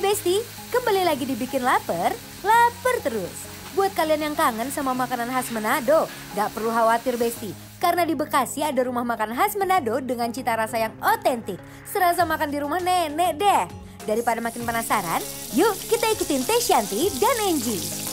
Besti, kembali lagi dibikin lapar, lapar terus. Buat kalian yang kangen sama makanan khas Manado, gak perlu khawatir Besti. Karena di Bekasi ada rumah makan khas Manado dengan cita rasa yang otentik. Serasa makan di rumah nenek deh. Daripada makin penasaran, yuk kita ikutin Teh Shanti dan Angie.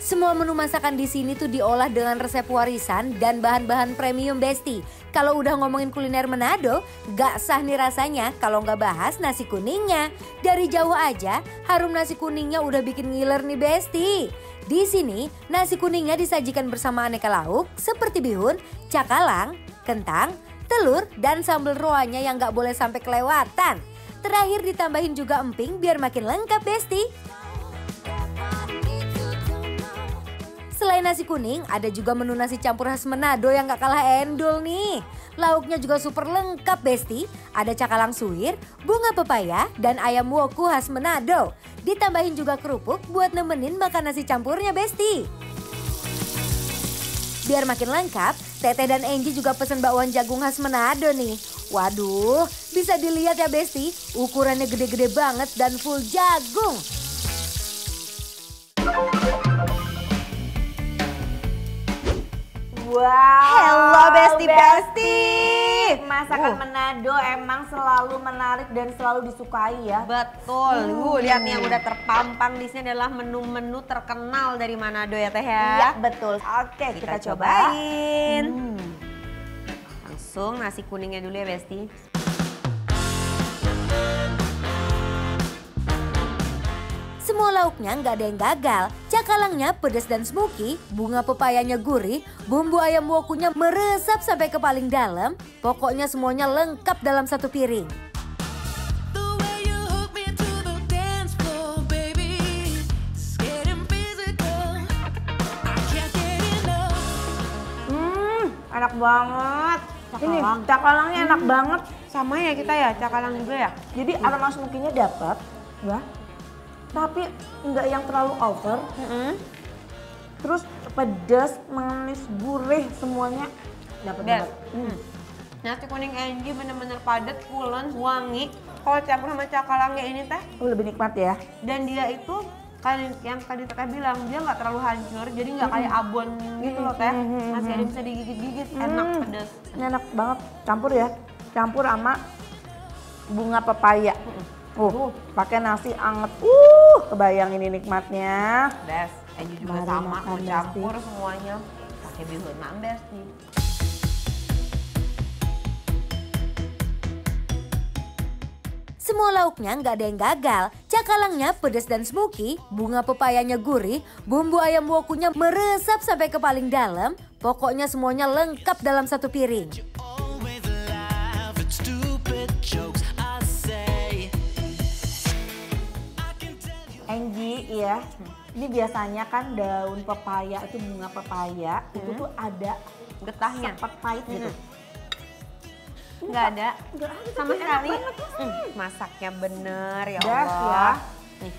Semua menu masakan di sini tuh diolah dengan resep warisan dan bahan-bahan premium Besti. Kalau udah ngomongin kuliner Manado, gak sah nih rasanya kalau nggak bahas nasi kuningnya. Dari jauh aja, harum nasi kuningnya udah bikin ngiler nih Besti. Di sini, nasi kuningnya disajikan bersama aneka lauk seperti bihun, cakalang, kentang, telur, dan sambal roanya yang gak boleh sampai kelewatan. Terakhir ditambahin juga emping biar makin lengkap Besti. Selain nasi kuning, ada juga menu nasi campur khas Manado yang gak kalah endul nih. Lauknya juga super lengkap Besti. Ada cakalang suwir, bunga pepaya, dan ayam woku khas Manado. Ditambahin juga kerupuk buat nemenin makan nasi campurnya Besti. Biar makin lengkap, Teteh dan Angie juga pesen bakwan jagung khas Manado nih. Waduh, bisa dilihat ya Besti, ukurannya gede-gede banget dan full jagung. Wow, hello Besti. Masakan Manado emang selalu menarik dan selalu disukai ya. Betul. Lihat nih yang udah terpampang di sini adalah menu-menu terkenal dari Manado ya Teh ya. Iya betul. Oke, kita coba. cobain. Langsung nasi kuningnya dulu ya Besti. Semua lauknya nggak ada yang gagal. Cakalangnya pedas dan smoky, bunga pepayanya gurih, bumbu ayam wokunya meresap sampai ke paling dalam. Pokoknya semuanya lengkap dalam satu piring. Enak banget. Cakalang. Ini cakalangnya enak banget. Sama ya kita ya, cakalang juga ya. Jadi aroma smokinya dapat, ya. Tapi nggak yang terlalu over. Terus pedas, manis, gurih semuanya dapat banget. Nasi kuning Angie bener-bener padat, pulen, wangi. Kalau campur sama cakalangnya ini Teh, Lebih nikmat ya. dan dia itu kan yang tadi Teh bilang dia nggak terlalu hancur, jadi nggak kayak abon gitu loh Teh. Masih ada yang bisa digigit-gigit, enak pedas. Ini enak banget. Campur ya. Campur sama bunga pepaya. Pakai nasi anget. Kebayang ini nikmatnya. Best, Angie juga Mari sama, makan, mau campur semuanya. Pakai bihun mang Besti. Semua lauknya nggak ada yang gagal. Cakalangnya pedas dan smoky, bunga pepayanya gurih, bumbu ayam wokunya meresap sampai ke paling dalam. Pokoknya semuanya lengkap dalam satu piring. Angie, iya. Ini biasanya kan daun pepaya itu bunga pepaya itu tuh ada Getahnya sepet pahit gitu. nggak ada Nggak ada, sama tapi enak sekali. banget. Masaknya bener ya Best Allah. ya. Nih,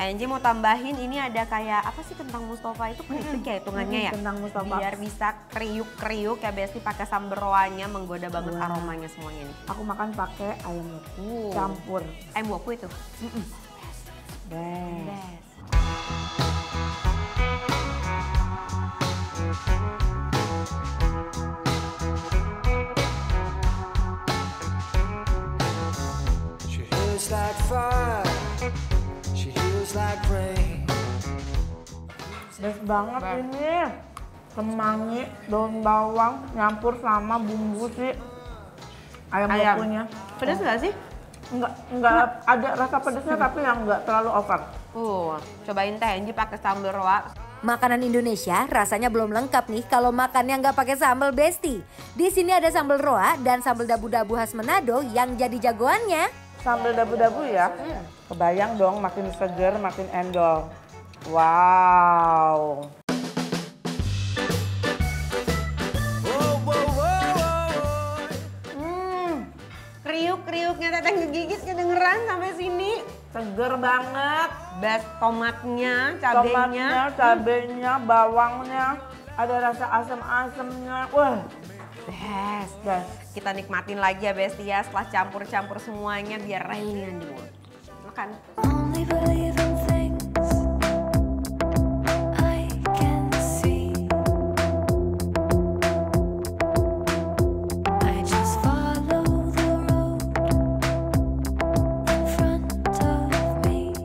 Angie mau tambahin ini ada kayak apa sih kentang Mustafa itu keripik ya hitungannya ya. Kentang Mustafa. Biar bisa kriuk-kriuk ya Besti pakai sambal roanya menggoda banget aromanya semuanya nih. Aku makan pakai ayam woku campur. Ayam woku itu. Best. She heals like fire, she heals like rain. Best banget ini. Kemangi, daun bawang, nyampur sama bumbu si ayam wokunya. Pedas nggak sih? Enggak ada rasa pedasnya tapi yang enggak terlalu over. Cobain Teh Angie pakai sambal roa. Makanan Indonesia rasanya belum lengkap nih kalau makannya nggak pakai sambal Besti. Di sini ada sambal roa dan sambal dabu-dabu khas Manado yang jadi jagoannya. Sambal dabu-dabu ya. Kebayang dong makin seger, makin endol. Wow. Kriuk-kriuknya Teteh ngegigit kedengeran sampai sini. Seger banget. Best tomatnya, cabenya. Tomatnya, cabenya, bawangnya. ada rasa asam-asamnya. Wah, Best. guys. Kita nikmatin lagi ya Besti ya, setelah campur-campur semuanya biar ringan di mulut. Makan. Only believe in things I can see. I just follow the road in front of me.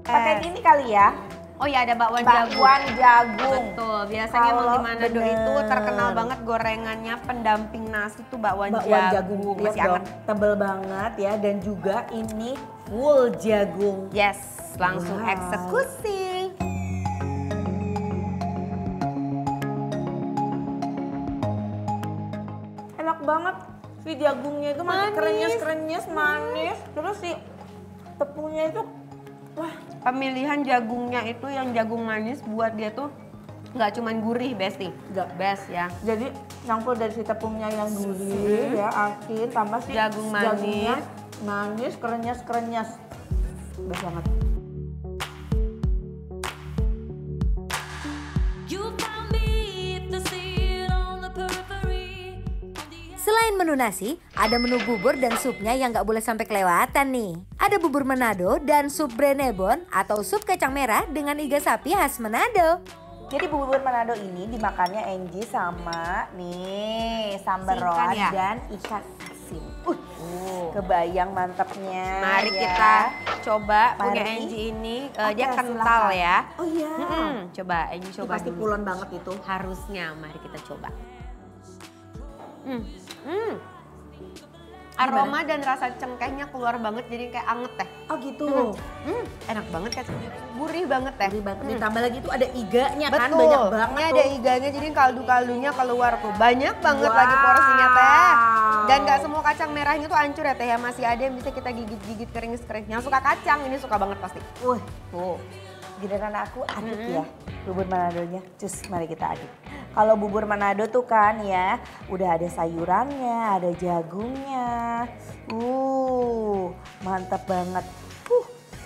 Pakai ini kali ya, Oh ya ada bakwan jagung. bakwan jagung. Betul, biasanya Kalau emang di Manado bener. itu terkenal banget gorengannya pendamping nasi tuh bakwan Bakwan jagung, jagung. lihat Masih dong, anget. tebel banget ya, dan juga ini full jagung. Yes, langsung Wow. eksekusi. Enak banget, si jagungnya itu masih Manis. krenyes-krenyes, manis. Terus si tepungnya itu, wah, Pemilihan jagungnya itu yang jagung manis buat dia tuh nggak cuman gurih Besti. Nggak. Best ya. jadi campur dari si tepungnya yang gurih ya, asin, tambah si Jagung manis. jagungnya manis, krenyes-krenyes. Best banget. You found me at the scene on the periphery. Selain menu nasi, ada menu bubur dan supnya yang nggak boleh sampai kelewatan nih. Ada bubur Manado dan sup brenebon atau sup kacang merah dengan iga sapi khas Manado. Jadi bubur Manado ini dimakannya Angie sama nih sambal Si ikan roa ya? dan ikan asin. Kebayang mantapnya. Mari ya. kita coba punya Mari. Angie ini. Oke, Dia kental silakan. ya. Oh iya. Coba Angie Ini coba pasti dulu. pulen banget itu. Harusnya, mari kita coba. Aroma dan rasa cengkehnya keluar banget jadi kayak anget teh. Oh gitu. Enak banget kan, gurih banget teh. Gurih banget. Ditambah lagi tuh ada iganya kan, Betul. banyak banget Ini tuh. ada iganya jadi kaldu-kaldunya keluar tuh. Banyak banget Wow. lagi porsinya teh. Dan nggak semua kacang merahnya tuh hancur ya teh ya. Masih ada yang bisa kita gigit-gigit kering-kering. Yang suka kacang ini suka banget pasti. Wah, Tuh. giliran aku aduk ya bubur Manadonya. Cus, mari kita aduk. Kalau bubur Manado tuh kan ya, udah ada sayurannya, ada jagungnya. Mantap banget.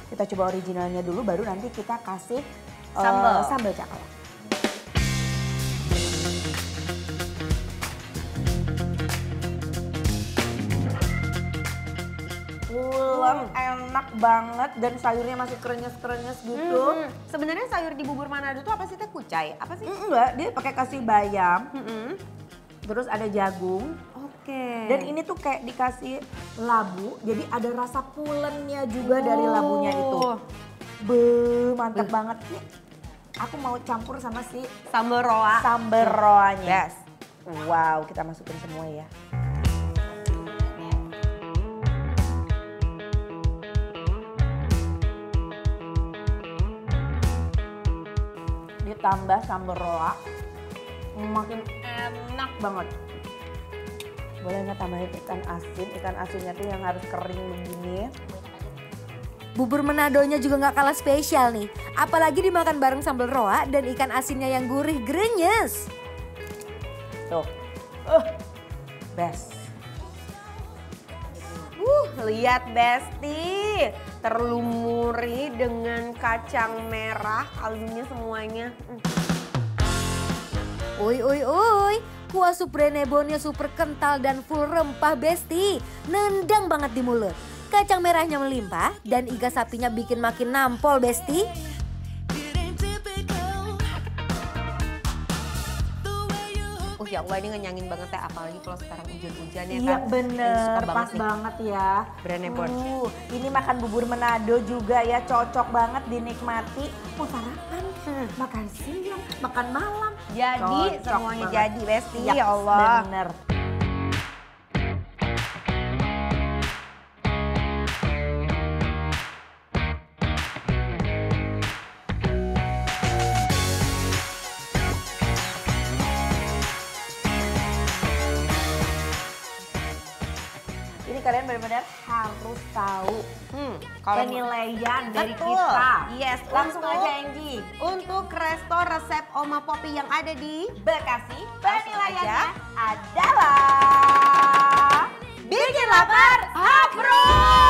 Kita coba originalnya dulu, baru nanti kita kasih sambal cakalang. Enak banget dan sayurnya masih krenyes-krenyes gitu. Sebenarnya sayur di bubur Manado tuh apa sih teh? Kucai? Apa sih? Enggak, dia pakai kasih bayam, terus ada jagung. Oke. Dan ini tuh kayak dikasih labu, jadi ada rasa pulennya juga dari labunya itu. Mantap banget. Nih, aku mau campur sama si Sambal roa. sambal roanya. Yes. Wow, kita masukin semua ya. Ditambah sambal roa, makin enak banget. Boleh nggak tambahin ikan asin? Ikan asinnya tuh yang harus kering begini. Bubur Manadonya juga nggak kalah spesial nih. Apalagi dimakan bareng sambal roa dan ikan asinnya yang gurih grenyes. Tuh, best. Lihat Besti, terlumuri dengan kacang merah, kaldunya semuanya. Uy, kuah sup brenebonnya super kental dan full rempah Besti. Nendang banget di mulut. Kacang merahnya melimpah dan iga sapinya bikin makin nampol Besti. Ya Allah ini ngenyangin banget teh, apalagi kalau sekarang hujan-hujan ya Iya kan. bener, Suka banget pas nih. banget ya. Brenebon. Ini makan bubur Manado juga ya, cocok banget dinikmati. Mau sarapan, makan siang, makan malam. Jadi Cocok semuanya banget. jadi Besti, Yap, ya Allah. Bener. Ini kalian benar-benar harus tahu Kalau penilaian dari Betul. kita. Yes, Langsung untuk- aja Angie. Untuk resto resep Oma Popi yang ada di Bekasi, penilaiannya aja. adalah Bikin Lapar Haprus.